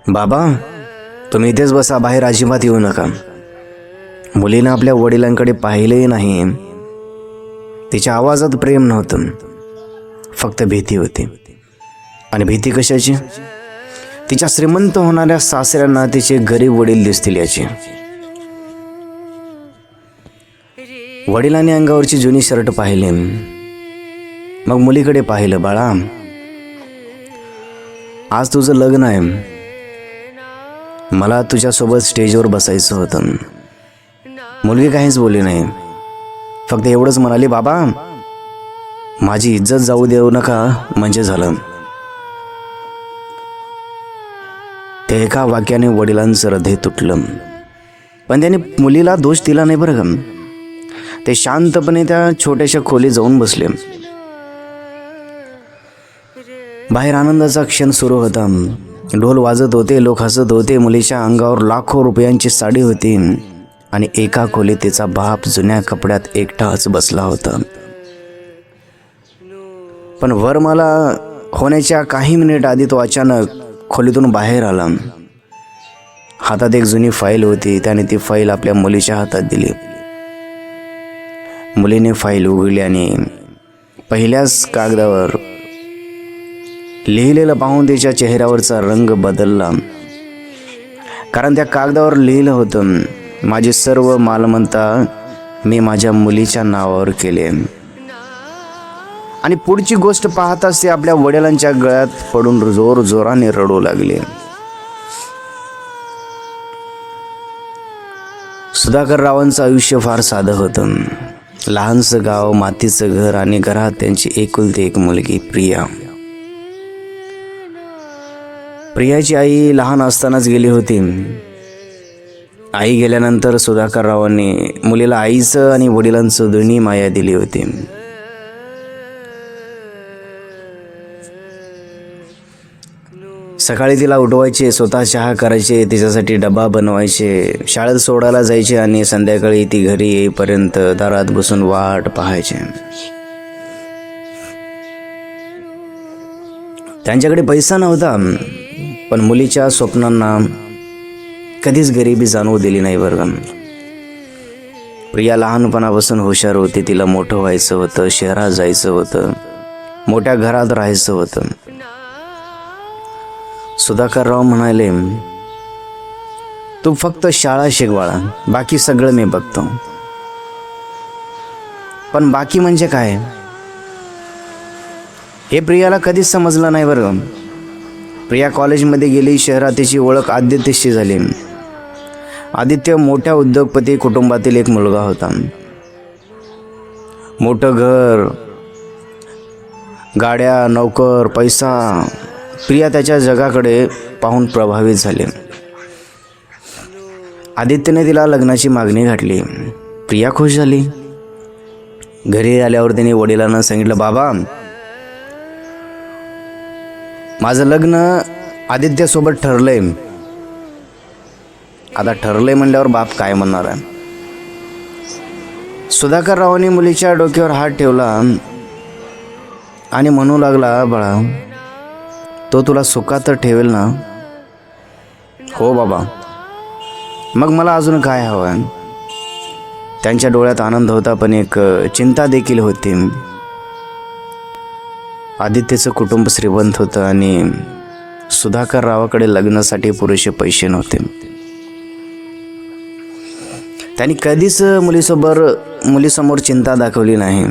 बाबा, तुम्ही इथेच बसा, बाहेर अजिबात येऊ नका. मुलीनं आपल्या वडिलांकडे पाहिलेही नाही. तिच्या आवाजात प्रेम नव्हतं, फक्त भीती होती. आणि भीती कशाची? तिच्या श्रीमंत होणाऱ्या सासऱ्यांना तिचे गरीब वडील दिसतील याची. वडिलांनी अंगावरची जुनी शर्ट पाहिले, मग मुलीकडे पाहिलं. बाळा, आज तुझं लग्न आहे, मला तुझ्यासोबत स्टेजवर बसायचं होतं. मुलगी काहीच बोलली नाही, फक्त एवढंच म्हणाली, बाबा माझी इज्जत जाऊ देऊ नका म्हणजे झालं. ते एका वाक्याने वडिलांचं हृदय तुटलं. पण त्याने मुलीला दोष दिला नाही बरं का. ते शांतपणे त्या छोट्याशा खोलीत जाऊन बसले. बाहेर आनंदाचा क्षण सुरू होता. ढोल वाजत होते, लोक हसत होते. मुलीच्या अंगावर लाखो रुपयांची साडी होती आणि एका खोलीत तिचा बाप जुन्या कपड्यात एकटाच बसला होता. पण वरमाला होण्याच्या काही मिनिट आधी तो अचानक खोलीतून बाहेर आला. हातात एक जुनी फाईल होती. त्याने ती फाईल आपल्या मुलीच्या हातात दिली. मुलीने फाईल उघडली आणि पहिल्याच कागदावर लिहिलेलं पाहून तिच्या चेहऱ्यावरचा रंग बदलला. कारण त्या कागदावर लिहिलं होतं, माझी सर्व मालमत्ता मी माझ्या मुलीच्या नावावर केले. आणि पुढची गोष्ट पाहताच ते आपल्या वडिलांच्या गळ्यात पडून जोर जोराने रडू लागले. सुधाकर रावांचं आयुष्य फार साधं होतं. लहानसं गाव, मातीचं घर आणि घरात त्यांची एकुलती एक मुलगी प्रिया. प्रियाची आई लहान असतानाच गेली होती. आई गेल्यानंतर सुधाकर रावांनी मुलीला आईचं आणि वडिलांचं दोन्ही माया दिली होती. सकाळी तिला उठवायचे, स्वतः चहा करायचे, तिच्यासाठी डबा बनवायचे, शाळेत सोडायला जायचे आणि संध्याकाळी ती घरी येईपर्यंत दारात बसून वाट पाहायचे. त्यांच्याकडे पैसा नव्हता, पण मुलीच्या स्वप्नांना कधीच गरिबी जाणवू दिली नाही बरं. प्रिया लहानपणापासून हुशार होती. तिला मोठं व्हायचं होतं, शहरात जायचं होतं, मोठ्या घरात राहायचं होतं. सुधाकरराव म्हणाले, तू फक्त शाळा शिक बाळा, बाकी सगळं मी बघतो. पण बाकी म्हणजे काय हे प्रियाला कधीच समजलं नाही बरं. प्रिया कॉलेजमध्ये गेली. शहरात तिची ओळख आदित्यशी झाली. आदित्य मोठ्या उद्योगपती कुटुंबातील एक मुलगा होता. मोठं घर, गाड्या, नोकर, पैसा. प्रिया त्याच्या जगाकडे पाहून प्रभावित झाली. आदित्यने तिला लग्नाची मागणी घातली. प्रिया खुश झाली. घरी आल्यावर तिने वडिलांना सांगितलं, बाबा माझं लग्न आदित्यसोबत ठरलंय. आता ठरलंय म्हणल्यावर बाप काय म्हणणार आहे. सुधाकररावांनी मुलीच्या डोक्यावर हात ठेवला आणि म्हणू लागला, बाळा तो तुला सुखात तर ठेवेल ना? हो बाबा. मग मला अजून काय हवं? त्यांच्या डोळ्यात आनंद होता, पण एक चिंता देखील होती. आदित्यचं कुटुंब श्रीमंत होतं आणि सुधाकर रावाकडे लग्नासाठी पुरेसे पैसे नव्हते. त्यांनी कधीच मुलीसमोर चिंता दाखवली नाही.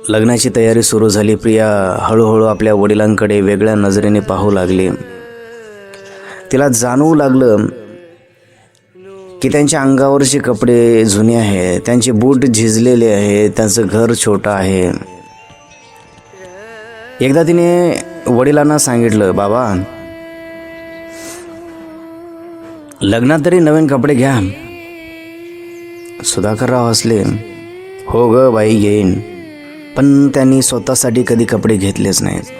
लग्नाची तयारी सुरू झाली. प्रिया हळूहळू आपल्या वडिलांकडे वेगळ्या नजरेने पाहू लागली. तिला जाणवू लागलं की त्यांच्या अंगावरचे कपडे जुने आहेत, त्यांचे बूट झिजलेले आहेत, त्यांचं घर छोटं आहे. एकदा तिने वडिलांना सांगितलं, बाबा लग्नात तरी नवीन कपडे घ्या. सुधाकरराव हसले, हो ग बाई घेईन. पण त्यांनी स्वतःसाठी कधी कपडे घेतलेच नाहीत.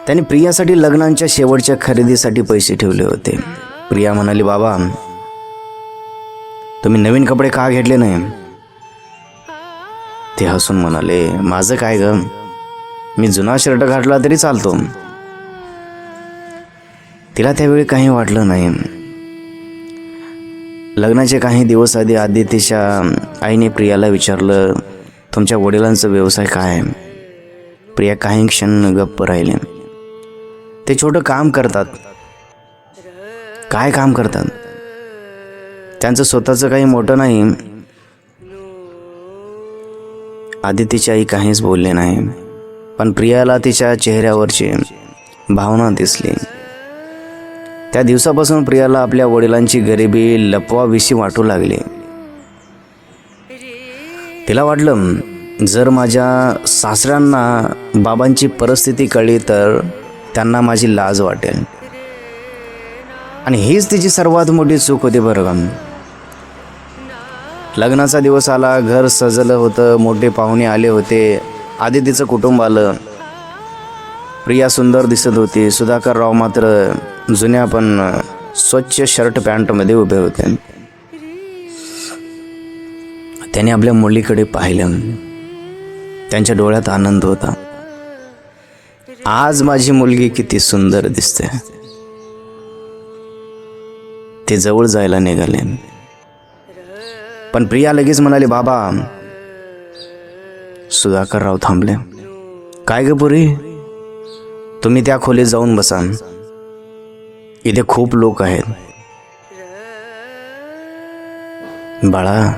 त्यांनी प्रियासाठी लग्नांच्या शेवटच्या खरेदीसाठी पैसे ठेवले होते. प्रिया म्हणाली, बाबा तुम्ही नवीन कपडे का घेतले नाही? ते हसून म्हणाले, माझं काय ग, मी जुना शर्ट घातला तरी चालतो. तिला त्यावेळी काही वाटलं नाही. लग्नाचे काही दिवस आधी आदित्यच्या आईने प्रियाला विचारलं, तुमच्या वडिलांचा व्यवसाय काय आहे? प्रिया काही क्षण गप्प राहिले. ते छोटं काम करतात. काय काम करतात? त्यांचं स्वतःचं काही मोठं नाही. आदित्यची आई काहीच बोलले नाही, पण प्रियाला तिच्या चेहऱ्यावरची भावना दिसली. त्या दिवसापासून प्रियाला आपल्या वडिलांची गरिबी लपवावीशी वाटू लागली. तिला वाटलं, जर माझ्या सासऱ्यांना बाबांची परिस्थिती कळली तर त्यांना माझी लाज वाटेल. आणि हीच तिची सर्वात मोठी चूक होती बरं का. लग्नाचा दिवस आला, घर सजलं होतं, मोठे पाहुणे आले होते, आदितीचं कुटुंब आलं. प्रिया सुंदर दिसत होती. सुधाकर राव मात्र जुन्या पण स्वच्छ शर्ट पॅन्टमध्ये उभे होते. त्याने आपल्या मुलीकडे पाहिलं. त्यांच्या डोळ्यात आनंद होता. आज माझी मुलगी किती सुंदर दिसते. ते जवळ जायला निघाले, पण प्रिया लगेच म्हणाली, बाबा. सुधाकरराव थांबले. काय ग पुरी, तुम्ही त्या खोलीत जाऊन बसा, इथे खूप लोक आहेत. बाळा,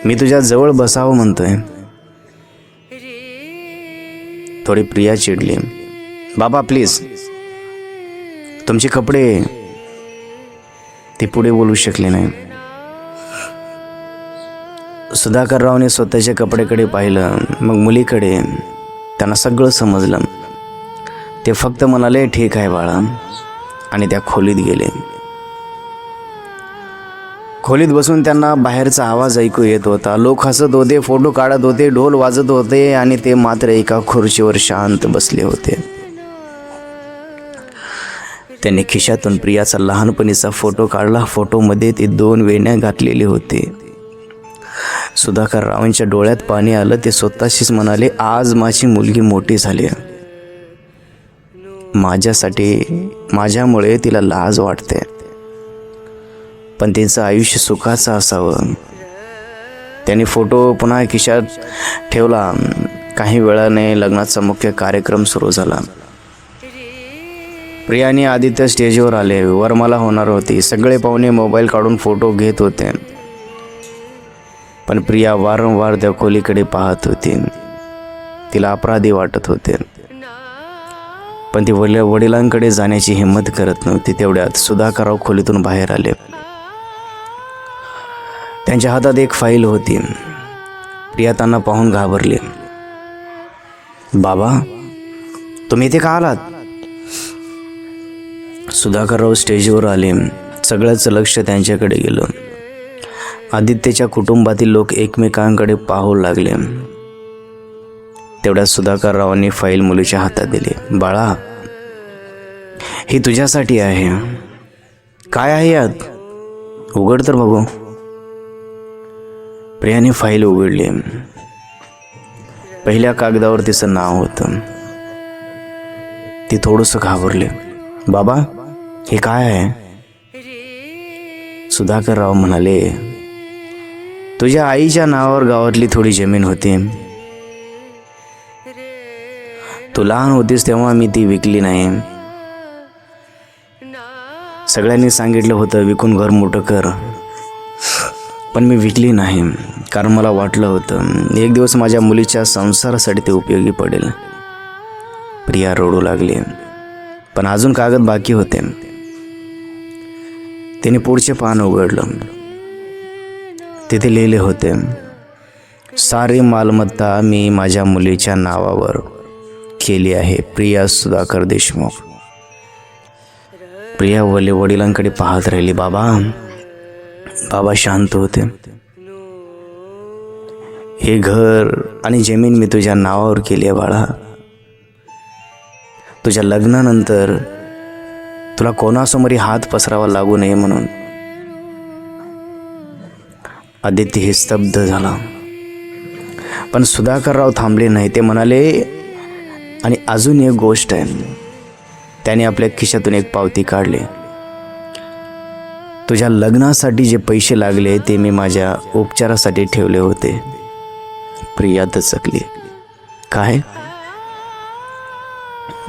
मी तुझ्या जवळ बसावं म्हणतोय. थोडी प्रिया चिडली. बाबा प्लीज, तुमचे कपडे. ती पुढे बोलू शकली नाही. सुधाकररावने स्वतःच्या कपड्याकडे पाहिलं, मग मुलीकडे. त्यांना सगळं समजलं. ते फक्त म्हणाले, ठीक आहे बाळा, आणि त्या खोलीत गेले. खोलीत बसून त्यांना बाहेरचा आवाज ऐकू येत होता. लोक हसत होते, फोटो काढत होते, ढोल वाजत होते, आणि ते मात्र एका खुर्चीवर शांत बसले होते. त्यांनी खिशातून प्रियाचा लहानपणीचा फोटो काढला. फोटोमध्ये ते 2 वेण्या घातलेले होते. सुधाकररावांच्या डोळ्यात पाणी आलं. ते स्वतःशीच म्हणाले, आज माझी मुलगी मोठी झाली. माझ्यासाठी, माझ्यामुळे तिला लाज वाटते, पण तिचं आयुष्य सुखाचं असावं. त्यांनी फोटो पुन्हा खिशात ठेवला. काही वेळाने लग्नाचा मुख्य कार्यक्रम सुरू झाला. प्रिया आणि आदित्य स्टेजवर आले. वरमाला होणार होती. सगळे पाहुणे मोबाईल काढून फोटो घेत होते, पण प्रिया वारंवार त्या खोलीकडे पाहत होती. तिला अपराधी वाटत होते, पण ती वडिलांकडे जाण्याची हिंमत करत नव्हती. तेवढ्यात सुधाकरराव खोलीतून बाहेर आले. त्यांच्या हातात एक फाईल होती. प्रिया त्यांना पाहून घाबरली. बाबा, तुम्ही इथे का आलात? सुधाकरराव स्टेजवर आले. सगळ्याचं लक्ष त्यांच्याकडे गेलं. आदित्यच्या कुटुंबातील लोक एकमेकांकडे पाहू लागले. तेवढ्यात सुधाकररावांनी फाईल मुलीच्या हातात दिली. बाळा, ही तुझ्यासाठी आहे. काय आहे यात? उघड तर बघू. प्रियाने फाईल उघडली. पहिल्या कागदावर तिचं नाव होतं. ती थोडंसं घाबरली. बाबा, हे काय आहे? सुधाकरराव म्हणाले, तुझ्या आईच्या नावावर गावातली थोडी जमीन होती. तू लहान होतीस तेव्हा मी ती विकली नाही. सगळ्यांनी सांगितलं होतं विकून घर मोठं कर, पण मी विकली नाही, कारण मला वाटलं होतं एक दिवस माझ्या मुलीच्या संसारासाठी ते उपयोगी पडेल. प्रिया रडू लागली, पण अजून कागद बाकी होते. तिने पुढचे पान उघडलं. तिथे लिहिले होते, सारी मालमत्ता मी माझ्या मुलीच्या नावावर केली आहे, प्रिया सुधाकर देशमुख. प्रिया वडिलांकडे पाहत राहिली. बाबा शांत होते. हे घर आणि जमीन मी तुझ्या नावावर केली आहे बाळा. तुझ्या लग्नानंतर तुला कोणासमोरही हात पसरावा लागू नये म्हणून. आदित्य हे स्तब्ध झाला. पण सुधाकरराव थांबले नाही. ते म्हणाले, आणि अजून एक गोष्ट आहे. त्याने आपल्या खिशातून एक पावती काढली. तुझ्या लग्नासाठी जे पैसे लागले ते मी माझ्या उपचारासाठी ठेवले होते. प्रिया दचकली. काय?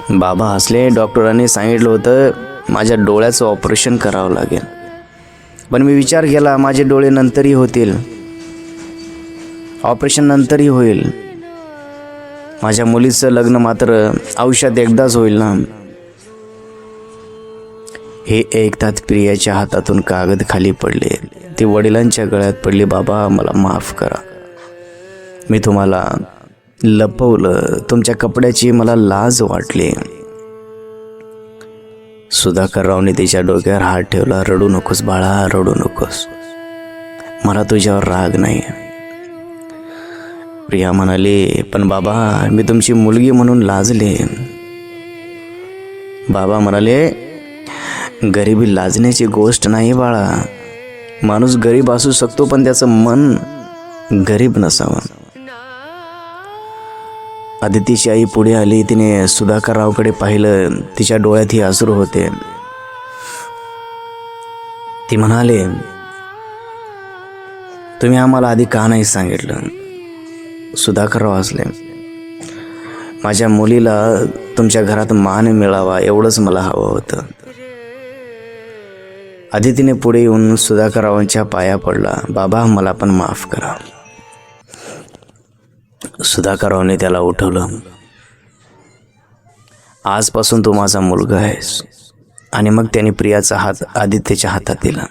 बाबा हसले. डॉक्टरांनी सांगितलं होतं माझ्या डोळ्याचं ऑपरेशन करावं लागेल. पण मी विचार केला, माझे डोळे नंतरही होतील, ऑपरेशन नंतरही होईल. माझ्या मुलीचं लग्न मात्र आयुष्यात एकदाच होईल ना. हे ऐकतात प्रियाच्या हातातून कागद खाली पडले. ती वडिलांच्या गळ्यात पडली. बाबा मला माफ करा, मी तुम्हाला लपवलं, तुमच्या कपड्याची मला लाज वाटली. सुधाकररावने तिच्या डोक्यावर हात ठेवला. रडू नकोस बाळा, रडू नकोस, मला तुझ्यावर राग नाही. प्रिया म्हणाली, पण बाबा मी तुमची मुलगी म्हणून लाजले. बाबा म्हणाले, गरिबी लाजण्याची गोष्ट नाही बाळा. माणूस गरीब असू शकतो पण त्याचं मन गरीब नसावं. आदितीची आई पुढे आली. तिने सुधाकररावकडे पाहिलं. तिच्या डोळ्यातही अश्रू होते. ती म्हणाले, तुम्ही आम्हाला आधी का नाही सांगितलं? सुधाकरराव हसले. माझ्या मुलीला तुमच्या घरात मान मिळावा एवढंच मला हवं होतं. आदितीने पुढे येऊन सुधाकररावांच्या पाया पडला. बाबा मला पण माफ करा. सुधाकररावने त्याला उठवलं. आजपासून तू माझा मुलगा आहेस. आणि मग त्याने प्रियाचा हात आदित्यच्या हातात दिला.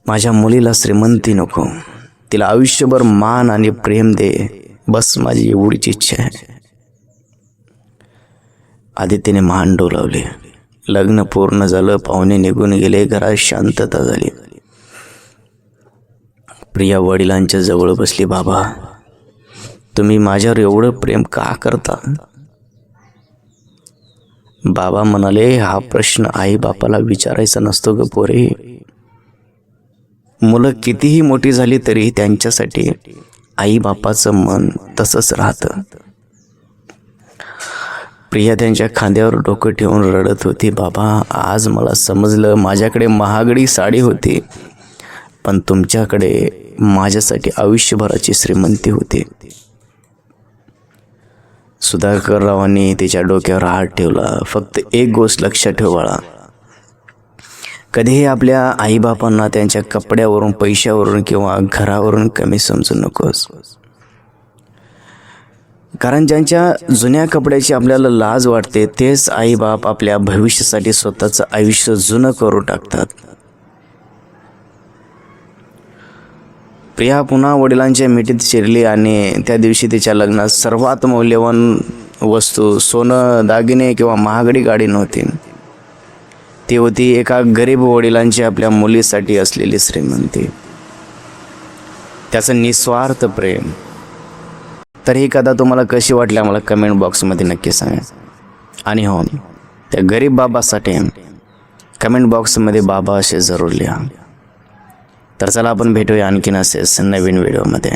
माझ्या मुलीला श्रीमंती नको, तिला आयुष्यभर मान आणि प्रेम दे, बस माझी एवढीच इच्छा आहे. आदित्यने मान डोलावले. लग्न पूर्ण झालं. पाहुणे निघून गेले. घरात शांतता झाली. प्रिया वडिलांच्या जवळ बसली. बाबा तुम्ही माझ्यावर एवढं प्रेम का करता? बाबा म्हणाले, हा प्रश्न आई बापाला विचारायचा नसतो ग पोरे. मुलं कितीही मोठी झाली तरी त्यांच्यासाठी आई बापाचं मन तसंच राहतं. प्रिया त्यांच्या खांद्यावर डोकं ठेवून रडत होती. बाबा आज मला समजलं, माझ्याकडे महागडी साडी होती पण तुमच्याकडे माझ्यासाठी आयुष्यभराची श्रीमंती होती. सुधाकररावांनी तिच्या डोक्यावर हात ठेवला. फक्त एक गोष्ट लक्षात ठेव बाळा, कधीही आपल्या आईबापांना त्यांच्या कपड्यावरून, पैशावरून किंवा घरावरून कमी समजू नकोस. कारण ज्यांच्या जुन्या कपड्याची आपल्याला लाज वाटते तेच आईबाप आपल्या भविष्यासाठी स्वतःचं आयुष्य जुनं करून टाकतात. प्रिया पुन्हा वडिलांच्या मिठीत शिरली आणि त्या दिवशी तिच्या लग्नात सर्वात मौल्यवान वस्तू सोनं, दागिने किंवा महागडी गाडी नव्हती. ती होती एका गरीब वडिलांची आपल्या मुलीसाठी असलेली श्रीमंती, त्याचं निस्वार्थ प्रेम. तर ही कथा तुम्हाला कशी वाटली आम्हाला कमेंट बॉक्समध्ये नक्की सांगा. आणि हो, त्या गरीब बाबासाठी कमेंट बॉक्समध्ये बाबा असे जरूर लिहा. तर चला आपण भेटूया आणखीन असेच नवीन व्हिडिओमध्ये.